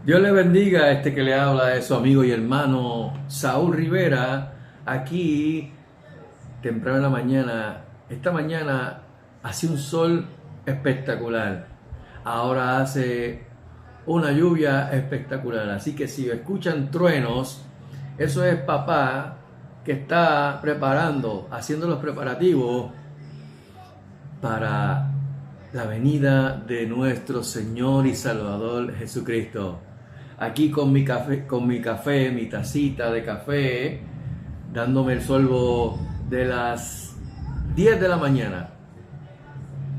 Dios le bendiga, que le habla es su amigo y hermano Saúl Rivera, aquí temprano en la mañana. Esta mañana hace un sol espectacular, ahora hace una lluvia espectacular, así que si escuchan truenos, eso es papá que está preparando, haciendo los preparativos para la venida de nuestro Señor y Salvador Jesucristo. Aquí con mi café, mi tacita de café, dándome el sorbo de las 10 de la mañana,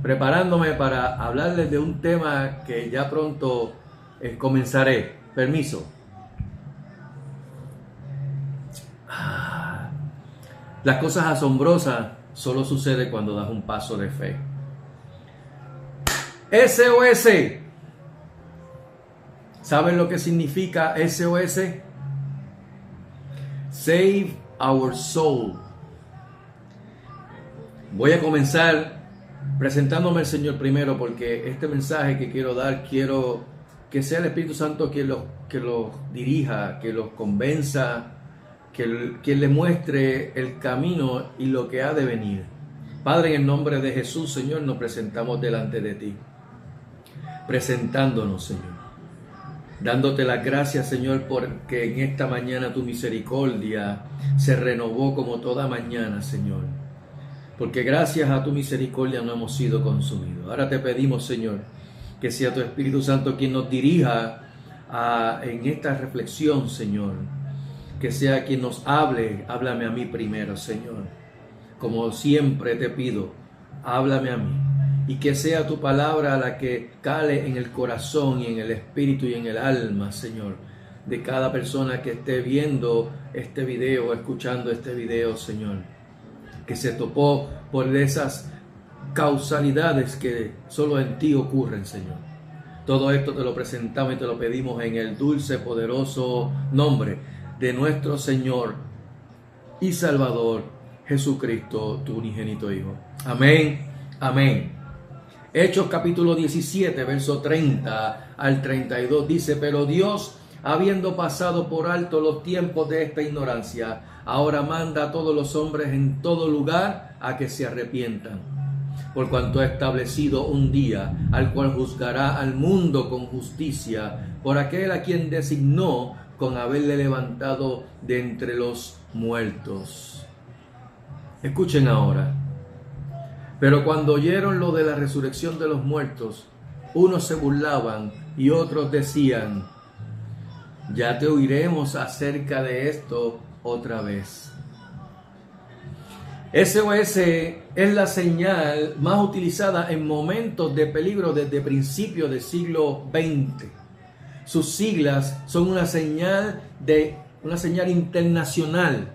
preparándome para hablarles de un tema que ya pronto comenzaré. Permiso. Las cosas asombrosas solo suceden cuando das un paso de fe. SOS. ¿Saben lo que significa SOS? Save our soul. Voy a comenzar presentándome al Señor primero, porque este mensaje que quiero dar, quiero que sea el Espíritu Santo quien los dirija, que los convenza, quien le muestre el camino y lo que ha de venir. Padre, en el nombre de Jesús, Señor, nos presentamos delante de ti, presentándonos, Señor, dándote las gracias, Señor, porque en esta mañana tu misericordia se renovó como toda mañana, Señor, porque gracias a tu misericordia no hemos sido consumidos. Ahora te pedimos, Señor, que sea tu Espíritu Santo quien nos dirija en esta reflexión, Señor, que sea quien nos háblame a mí primero, Señor, como siempre te pido, háblame a mí, y que sea tu palabra la que cale en el corazón y en el espíritu y en el alma, Señor, de cada persona que esté viendo este video, escuchando este video, Señor, que se topó por esas causalidades que solo en ti ocurren, Señor. Todo esto te lo presentamos y te lo pedimos en el dulce, poderoso nombre de nuestro Señor y Salvador Jesucristo, tu unigénito Hijo. Amén, amén. Hechos capítulo 17, verso 30 al 32 dice: pero Dios, habiendo pasado por alto los tiempos de esta ignorancia, ahora manda a todos los hombres en todo lugar a que se arrepientan, por cuanto ha establecido un día al cual juzgará al mundo con justicia, por aquel a quien designó con haberle levantado de entre los muertos. Escuchen ahora. Pero cuando oyeron lo de la resurrección de los muertos, unos se burlaban y otros decían: ya te oiremos acerca de esto otra vez. SOS es la señal más utilizada en momentos de peligro desde principios del siglo XX. Sus siglas son una señal internacional,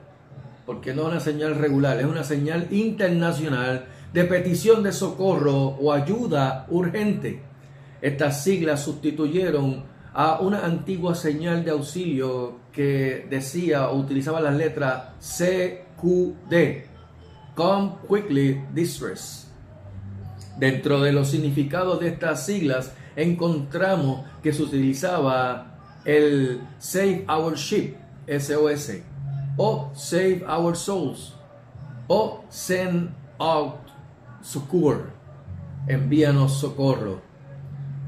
porque no es una señal regular, es una señal internacional de petición de socorro o ayuda urgente. Estas siglas sustituyeron a una antigua señal de auxilio que decía o utilizaba las letras CQD, Come Quickly Distress. Dentro de los significados de estas siglas encontramos que se utilizaba el Save Our Ship, SOS, o Save Our Souls, o Send Out Succor, envíanos socorro.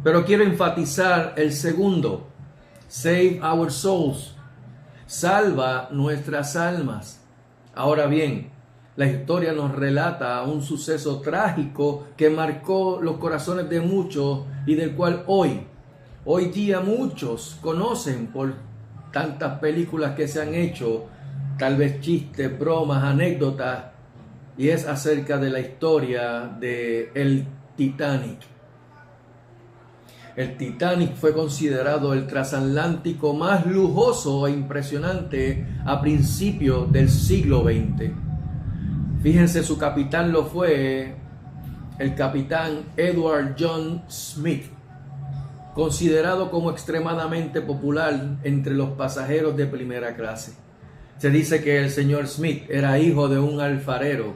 Pero quiero enfatizar el segundo, Save Our Souls, salva nuestras almas. Ahora bien, la historia nos relata un suceso trágico que marcó los corazones de muchos y del cual hoy día muchos conocen por tantas películas que se han hecho, tal vez chistes, bromas, anécdotas, y es acerca de la historia de el Titanic. El Titanic fue considerado el transatlántico más lujoso e impresionante a principios del siglo XX. Fíjense, su capitán lo fue el capitán Edward John Smith, considerado como extremadamente popular entre los pasajeros de primera clase. Se dice que el señor Smith era hijo de un alfarero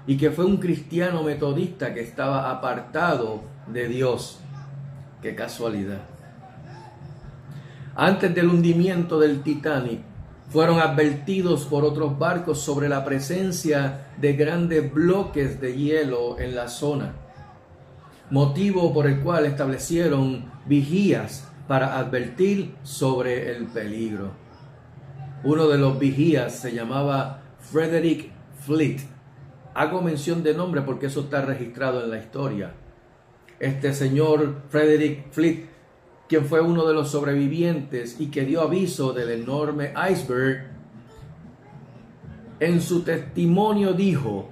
y que fue un cristiano metodista que estaba apartado de Dios. ¡Qué casualidad! Antes del hundimiento del Titanic, fueron advertidos por otros barcos sobre la presencia de grandes bloques de hielo en la zona, motivo por el cual establecieron vigías para advertir sobre el peligro. Uno de los vigías se llamaba Frederick Fleet. Hago mención de nombre porque eso está registrado en la historia. Este señor Frederick Fleet, quien fue uno de los sobrevivientes y que dio aviso del enorme iceberg, en su testimonio dijo: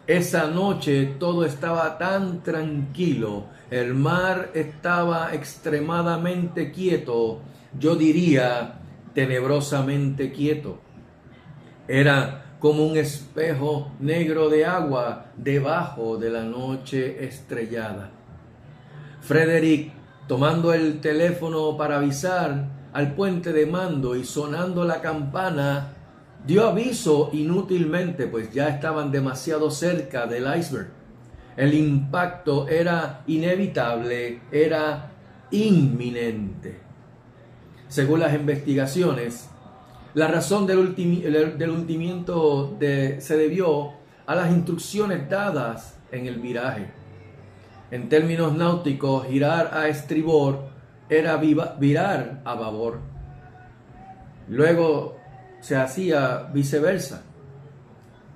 esa noche todo estaba tan tranquilo, el mar estaba extremadamente quieto, yo diría tenebrosamente quieto. Era como un espejo negro de agua debajo de la noche estrellada. Frederick, tomando el teléfono para avisar al puente de mando y sonando la campana, dio aviso inútilmente, pues ya estaban demasiado cerca del iceberg. El impacto era inevitable, era inminente. Según las investigaciones, la razón del hundimiento se debió a las instrucciones dadas en el viraje. En términos náuticos, girar a estribor era virar a babor. Luego se hacía viceversa.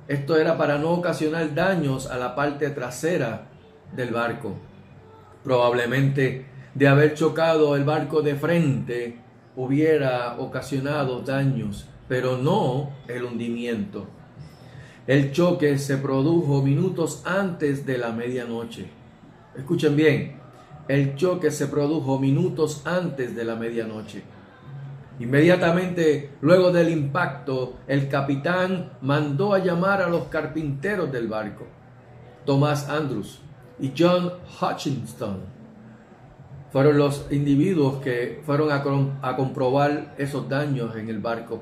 Esto era para no ocasionar daños a la parte trasera del barco. Probablemente, de haber chocado el barco de frente, hubiera ocasionado daños, pero no el hundimiento. El choque se produjo minutos antes de la medianoche. Escuchen bien, el choque se produjo minutos antes de la medianoche. Inmediatamente luego del impacto, el capitán mandó a llamar a los carpinteros del barco, Thomas Andrews y John Hutchinson. Fueron los individuos que fueron a comprobar esos daños en el barco.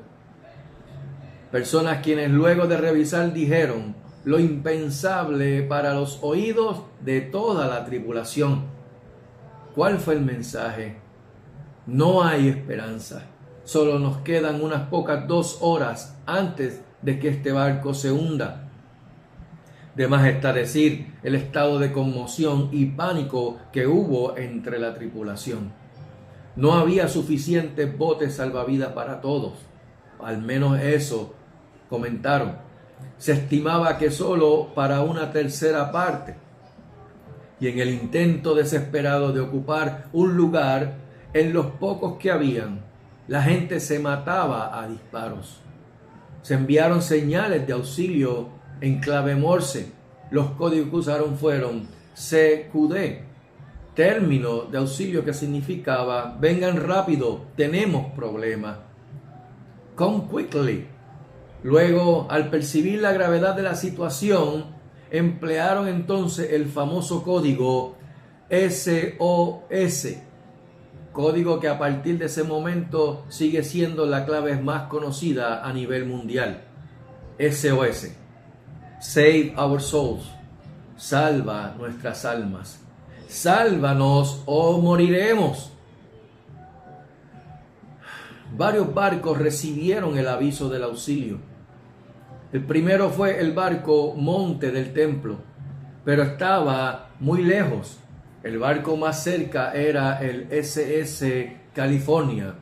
Personas quienes luego de revisar dijeron lo impensable para los oídos de toda la tripulación. ¿Cuál fue el mensaje? No hay esperanza. Solo nos quedan unas pocas 2 horas antes de que este barco se hunda. De más está decir el estado de conmoción y pánico que hubo entre la tripulación. No había suficientes botes salvavidas para todos. Al menos eso comentaron. Se estimaba que solo para una tercera parte. Y en el intento desesperado de ocupar un lugar en los pocos que habían, la gente se mataba a disparos. Se enviaron señales de auxilio en clave Morse. Los códigos que usaron fueron CQD, término de auxilio que significaba vengan rápido, tenemos problemas. Come quickly. Luego, al percibir la gravedad de la situación, emplearon entonces el famoso código SOS, código que a partir de ese momento sigue siendo la clave más conocida a nivel mundial. SOS, Save Our Souls, salva nuestras almas, sálvanos o moriremos. Varios barcos recibieron el aviso del auxilio. El primero fue el barco Monte del Templo, pero estaba muy lejos. El barco más cerca era el SS California,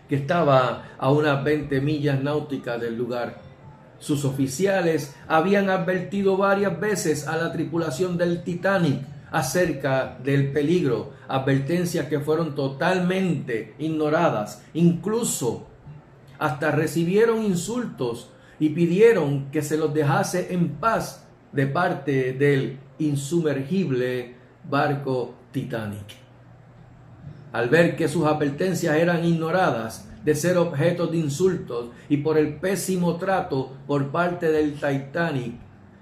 que estaba a unas 20 millas náuticas del lugar. Sus oficiales habían advertido varias veces a la tripulación del Titanic acerca del peligro, advertencias que fueron totalmente ignoradas. Incluso hasta recibieron insultos y pidieron que se los dejase en paz de parte del insumergible barco Titanic. Al ver que sus advertencias eran ignoradas, de ser objetos de insultos y por el pésimo trato por parte del Titanic,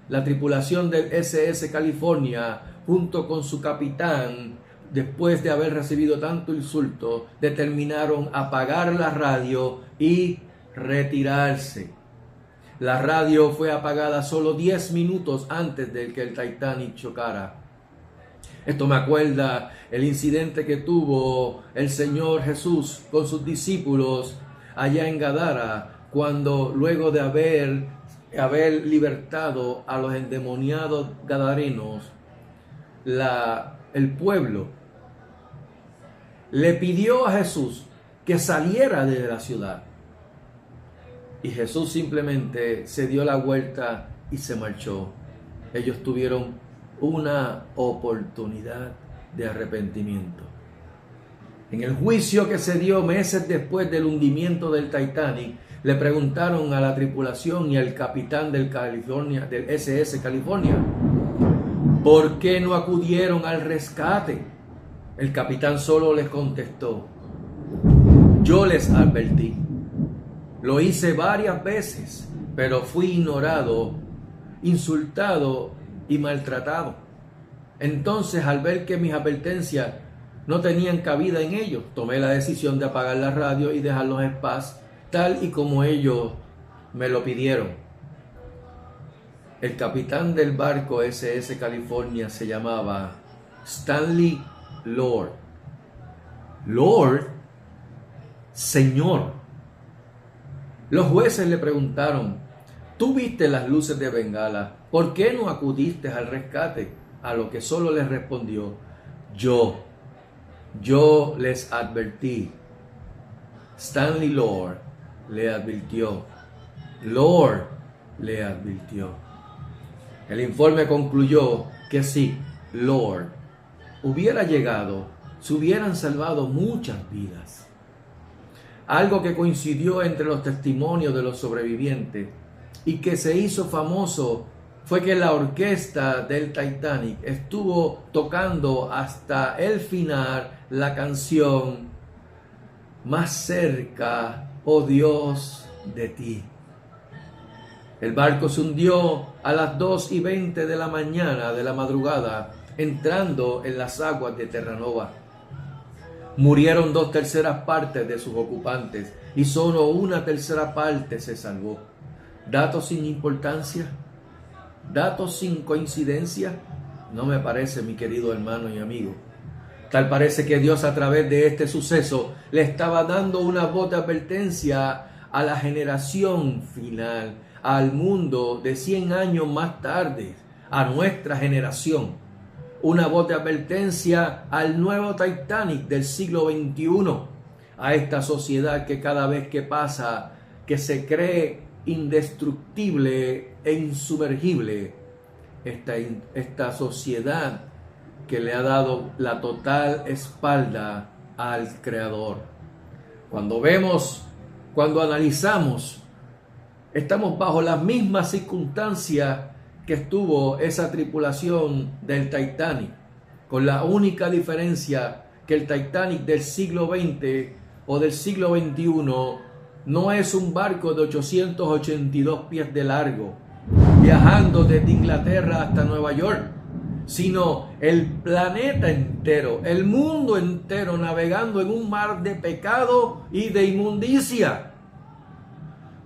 la tripulación del SS California, junto con su capitán, después de haber recibido tanto insulto, determinaron apagar la radio y retirarse. La radio fue apagada solo 10 minutos antes de que el Titanic chocara. Esto me acuerda el incidente que tuvo el Señor Jesús con sus discípulos allá en Gadara, cuando luego de haber libertado a los endemoniados gadarenos, el pueblo le pidió a Jesús que saliera de la ciudad. Y Jesús simplemente se dio la vuelta y se marchó. Ellos tuvieron una oportunidad de arrepentimiento. En el juicio que se dio meses después del hundimiento del Titanic, le preguntaron a la tripulación y al capitán del SS California, ¿por qué no acudieron al rescate? El capitán solo les contestó, yo les advertí. Lo hice varias veces, pero fui ignorado, insultado y maltratado. Entonces, al ver que mis advertencias no tenían cabida en ellos, tomé la decisión de apagar la radio y dejarlos en paz, tal y como ellos me lo pidieron. El capitán del barco SS California se llamaba Stanley Lord. Lord, Señor. Los jueces le preguntaron, ¿tú viste las luces de Bengala? ¿Por qué no acudiste al rescate? A lo que solo les respondió, yo les advertí. Stanley Lord le advirtió. Lord le advirtió. El informe concluyó que si Lord hubiera llegado, se hubieran salvado muchas vidas. Algo que coincidió entre los testimonios de los sobrevivientes y que se hizo famoso fue que la orquesta del Titanic estuvo tocando hasta el final la canción Más cerca, oh Dios, de ti. El barco se hundió a las 2:20 de la mañana de la madrugada, entrando en las aguas de Terranova. Murieron 2/3 partes de sus ocupantes y solo 1/3 parte se salvó. ¿Datos sin importancia? ¿Datos sin coincidencia? No me parece, mi querido hermano y amigo. Tal parece que Dios, a través de este suceso, le estaba dando una voz de advertencia a la generación final, al mundo de 100 años más tarde, a nuestra generación. Una voz de advertencia al nuevo Titanic del siglo XXI, a esta sociedad que cada vez que pasa, que se cree indestructible e insumergible, esta sociedad que le ha dado la total espalda al Creador. Cuando analizamos, estamos bajo las mismas circunstancias que estuvo esa tripulación del Titanic, con la única diferencia que el Titanic del siglo XX o del siglo XXI no es un barco de 882 pies de largo, viajando desde Inglaterra hasta Nueva York, sino el planeta entero, el mundo entero, navegando en un mar de pecado y de inmundicia.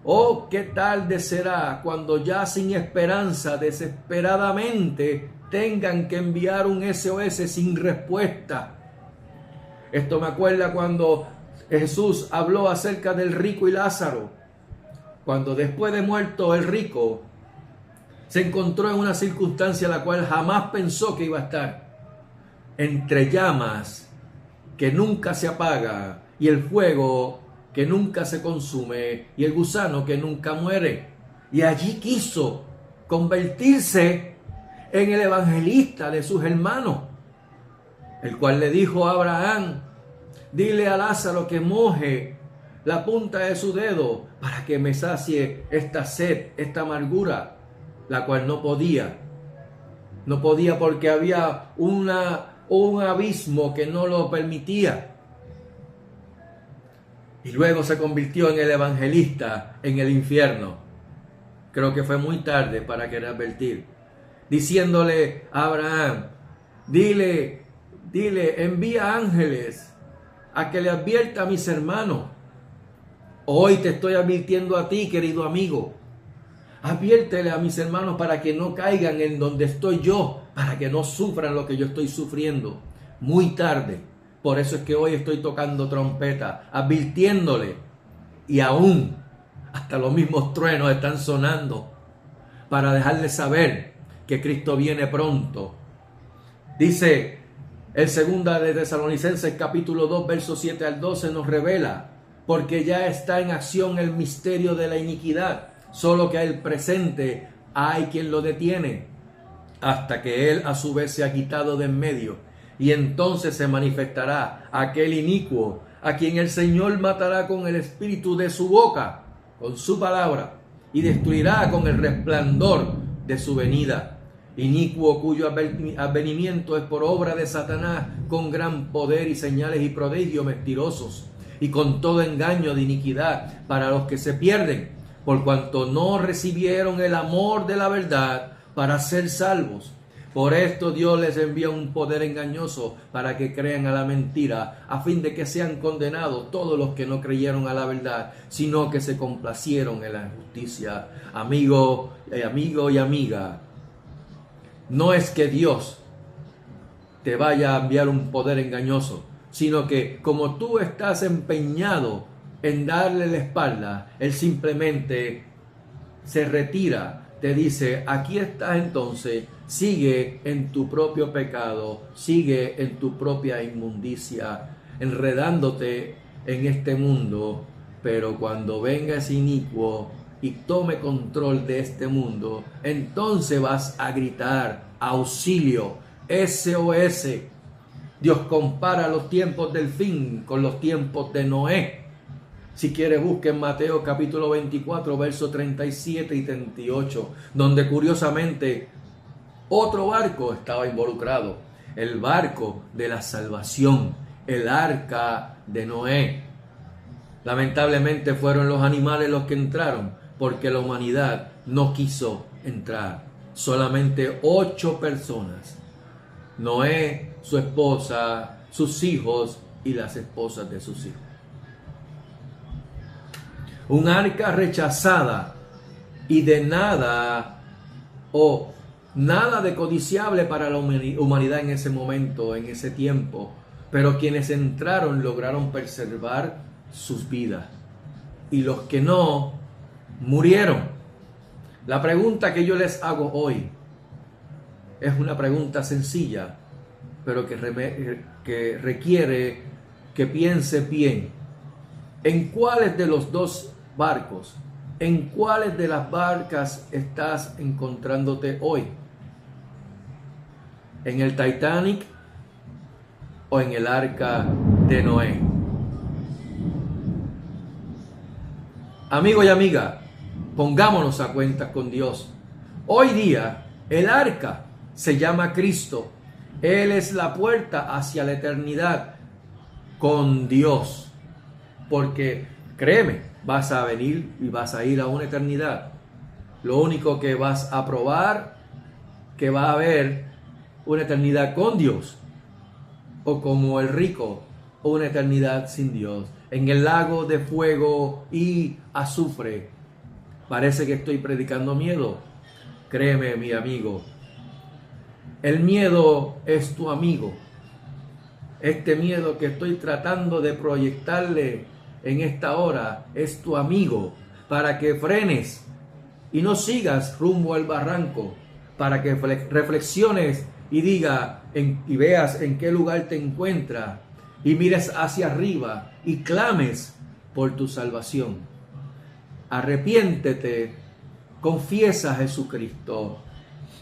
Oh, qué tarde será cuando ya sin esperanza, desesperadamente, tengan que enviar un SOS sin respuesta. Esto me acuerda cuando Jesús habló acerca del rico y Lázaro, cuando después de muerto el rico se encontró en una circunstancia la cual jamás pensó que iba a estar, entre llamas que nunca se apaga y el fuego que nunca se consume y el gusano que nunca muere. Y allí quiso convertirse en el evangelista de sus hermanos, el cual le dijo a Abraham, dile a Lázaro que moje la punta de su dedo para que me sacie esta sed, esta amargura, la cual no podía. No podía porque había un abismo que no lo permitía. Y luego se convirtió en el evangelista en el infierno. Creo que fue muy tarde para querer advertir. Diciéndole a Abraham, dile, envía ángeles a que le advierta a mis hermanos. Hoy te estoy advirtiendo a ti, querido amigo. Adviértele a mis hermanos para que no caigan en donde estoy yo, para que no sufran lo que yo estoy sufriendo. Muy tarde. Por eso es que hoy estoy tocando trompeta, advirtiéndole. Y aún, hasta los mismos truenos están sonando para dejarles saber que Cristo viene pronto. Dice el 2 de Tesalonicenses capítulo 2, versos 7 al 12 nos revela, porque ya está en acción el misterio de la iniquidad, solo que al presente hay quien lo detiene, hasta que él a su vez se ha quitado de en medio, y entonces se manifestará aquel inicuo, a quien el Señor matará con el espíritu de su boca, con su palabra, y destruirá con el resplandor de su venida. Inicuo cuyo advenimiento es por obra de Satanás, con gran poder y señales y prodigios mentirosos, y con todo engaño de iniquidad para los que se pierden, por cuanto no recibieron el amor de la verdad para ser salvos. Por esto Dios les envía un poder engañoso para que crean a la mentira, a fin de que sean condenados todos los que no creyeron a la verdad, sino que se complacieron en la injusticia. Amigo y amiga, no es que Dios te vaya a enviar un poder engañoso, sino que como tú estás empeñado en darle la espalda, Él simplemente se retira. Te dice, aquí estás entonces, sigue en tu propio pecado, sigue en tu propia inmundicia, enredándote en este mundo, pero cuando venga ese inicuo y tome control de este mundo, entonces vas a gritar, auxilio, SOS. Dios compara los tiempos del fin con los tiempos de Noé. Si quieres, busquen Mateo capítulo 24, versos 37 y 38, donde curiosamente otro barco estaba involucrado, el barco de la salvación, el arca de Noé. Lamentablemente fueron los animales los que entraron, porque la humanidad no quiso entrar. Solamente 8 personas, Noé, su esposa, sus hijos y las esposas de sus hijos. Un arca rechazada y de nada nada de codiciable para la humanidad en ese momento, en ese tiempo. Pero quienes entraron lograron preservar sus vidas. Y los que no, murieron. La pregunta que yo les hago hoy es una pregunta sencilla, pero que requiere que pienses bien. ¿En cuáles de los dos barcos, en cuáles de las barcas estás encontrándote hoy? ¿En el Titanic o en el arca de Noé? Amigo y amiga, pongámonos a cuentas con Dios. Hoy día, el arca se llama Cristo. Él es la puerta hacia la eternidad con Dios. Porque, créeme, vas a venir y vas a ir a una eternidad. Lo único que vas a probar, que va a haber una eternidad con Dios. O como el rico, una eternidad sin Dios. En el lago de fuego y azufre. Parece que estoy predicando miedo. Créeme, mi amigo. El miedo es tu amigo. Este miedo que estoy tratando de proyectarle en esta hora es tu amigo, para que frenes y no sigas rumbo al barranco, para que reflexiones y y veas en qué lugar te encuentras y mires hacia arriba y clames por tu salvación. Arrepiéntete, confiesa a Jesucristo.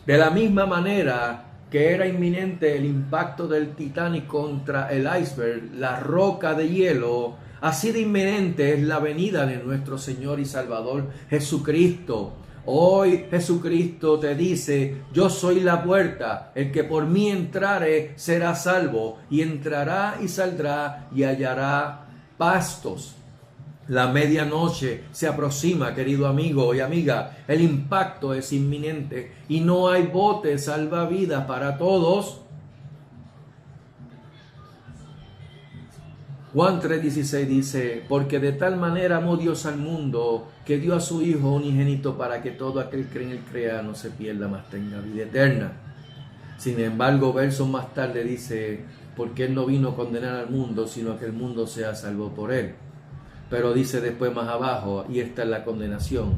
De la misma manera que era inminente el impacto del Titanic contra el iceberg, la roca de hielo, así de inminente es la venida de nuestro Señor y Salvador Jesucristo. Hoy Jesucristo te dice, yo soy la puerta, el que por mí entrare será salvo, y entrará y saldrá y hallará pastos. La medianoche se aproxima, querido amigo y amiga. El impacto es inminente y no hay bote salvavidas para todos. Juan 3:16 dice, porque de tal manera amó Dios al mundo, que dio a su Hijo unigénito para que todo aquel que en él crea no se pierda, mas tenga vida eterna. Sin embargo, versos más tarde dice, porque Él no vino a condenar al mundo, sino a que el mundo sea salvo por Él. Pero dice después más abajo, y esta es la condenación,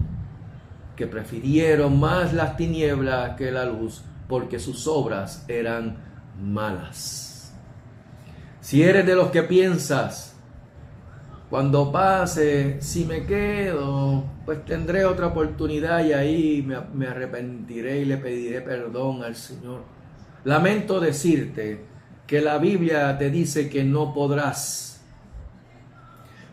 que prefirieron más las tinieblas que la luz, porque sus obras eran malas. Si eres de los que piensas, cuando pase, si me quedo, pues tendré otra oportunidad y ahí me arrepentiré y le pediré perdón al Señor. Lamento decirte que la Biblia te dice que no podrás,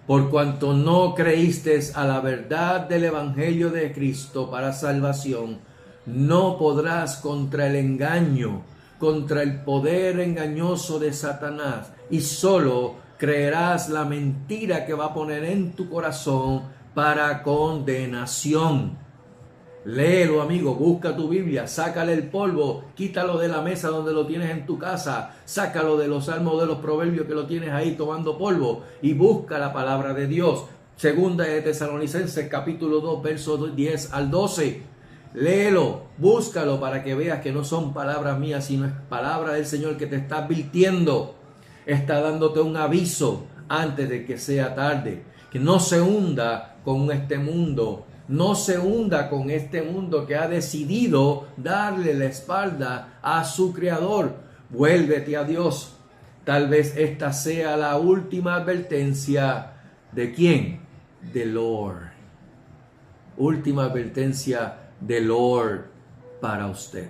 por cuanto no creíste a la verdad del Evangelio de Cristo para salvación, no podrás contra el engaño, contra el poder engañoso de Satanás, y solo creerás la mentira que va a poner en tu corazón para condenación. Léelo, amigo, busca tu Biblia, sácale el polvo, quítalo de la mesa donde lo tienes en tu casa, sácalo de los salmos, de los proverbios que lo tienes ahí tomando polvo y busca la palabra de Dios. Segunda de Tesalonicenses capítulo 2 versos 10 al 12. Léelo, búscalo para que veas que no son palabras mías, sino es palabra del Señor que te está advirtiendo. Está dándote un aviso antes de que sea tarde. Que no se hunda con este mundo. No se hunda con este mundo que ha decidido darle la espalda a su Creador. Vuélvete a Dios. Tal vez esta sea la última advertencia. ¿De quién? Del Lord. Última advertencia del Lord para usted.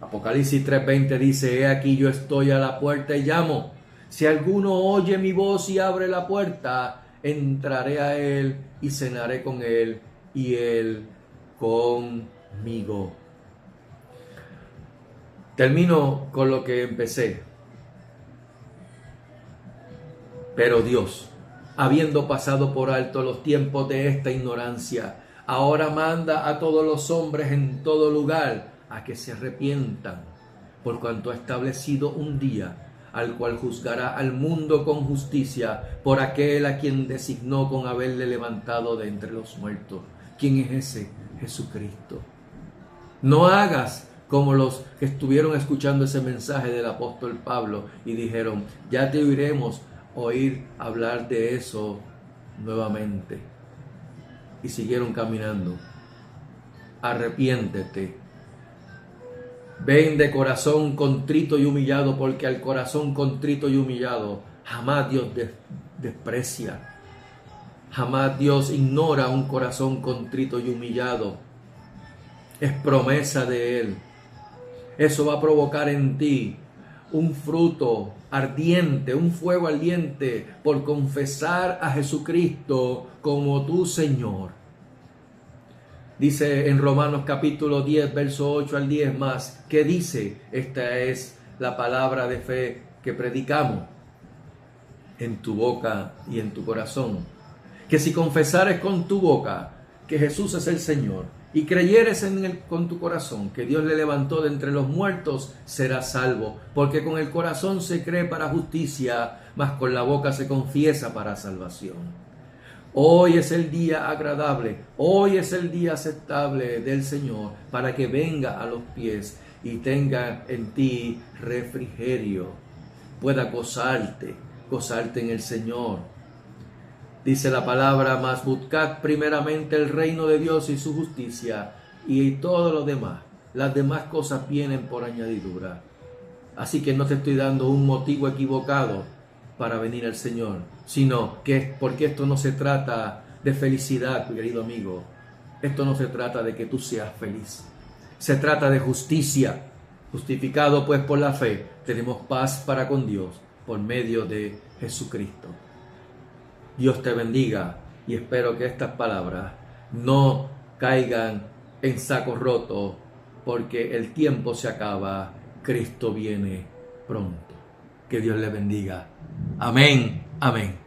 Apocalipsis 3:20 dice, he aquí yo estoy a la puerta y llamo. Si alguno oye mi voz y abre la puerta, entraré a él y cenaré con él y él conmigo. Termino con lo que empecé. Pero Dios, habiendo pasado por alto los tiempos de esta ignorancia, ahora manda a todos los hombres en todo lugar a que se arrepientan, por cuanto ha establecido un día al cual juzgará al mundo con justicia por aquel a quien designó con haberle levantado de entre los muertos. ¿Quién es ese? Jesucristo. No hagas como los que estuvieron escuchando ese mensaje del apóstol Pablo y dijeron, ya te oiremos oír hablar de eso nuevamente. Y siguieron caminando. Arrepiéntete. Ven de corazón contrito y humillado, porque al corazón contrito y humillado jamás Dios desprecia. Jamás Dios ignora un corazón contrito y humillado. Es promesa de Él. Eso va a provocar en ti un fruto ardiente, un fuego ardiente por confesar a Jesucristo como tu Señor. Dice en Romanos capítulo 10, verso 8 al 10 más, que dice, esta es la palabra de fe que predicamos en tu boca y en tu corazón, que si confesares con tu boca que Jesús es el Señor y creyeres con tu corazón que Dios le levantó de entre los muertos, serás salvo, porque con el corazón se cree para justicia, mas con la boca se confiesa para salvación. Hoy es el día agradable, hoy es el día aceptable del Señor para que venga a los pies y tenga en ti refrigerio, pueda gozarte en el Señor. Dice la palabra, mas buscad primeramente el reino de Dios y su justicia y todo lo demás, las demás cosas vienen por añadidura. Así que no te estoy dando un motivo equivocado para venir al Señor, sino que porque esto no se trata de felicidad, mi querido amigo. Esto no se trata de que tú seas feliz. Se trata de justicia. Justificado pues por la fe, tenemos paz para con Dios por medio de Jesucristo. Dios te bendiga y espero que estas palabras no caigan en saco roto, porque el tiempo se acaba, Cristo viene pronto. Que Dios le bendiga. Amén, amén.